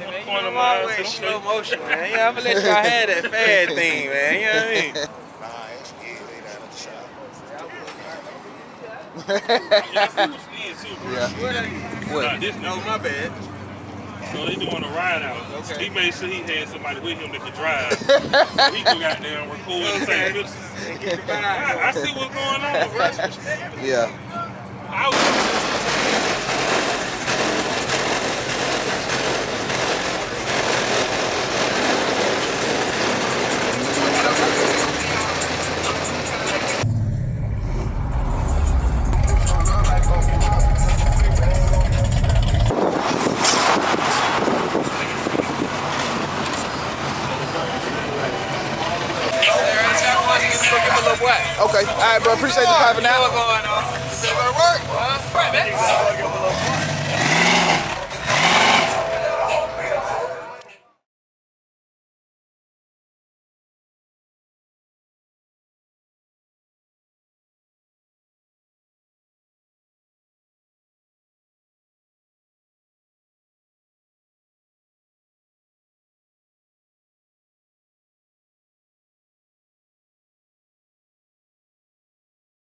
on the man. corner of I'm my eyes. always slow motion, man. Yeah, I'm gonna let y'all have that fad thing, man. You know what I mean? What? This no, my bad. So he didn't want to ride out. Okay. He made sure he had somebody with him that could drive. So he could out there and record and take pictures. I see what's going on, bro. Yeah. Okay, all right, bro. Appreciate the popping out. What's going on? Still gonna work?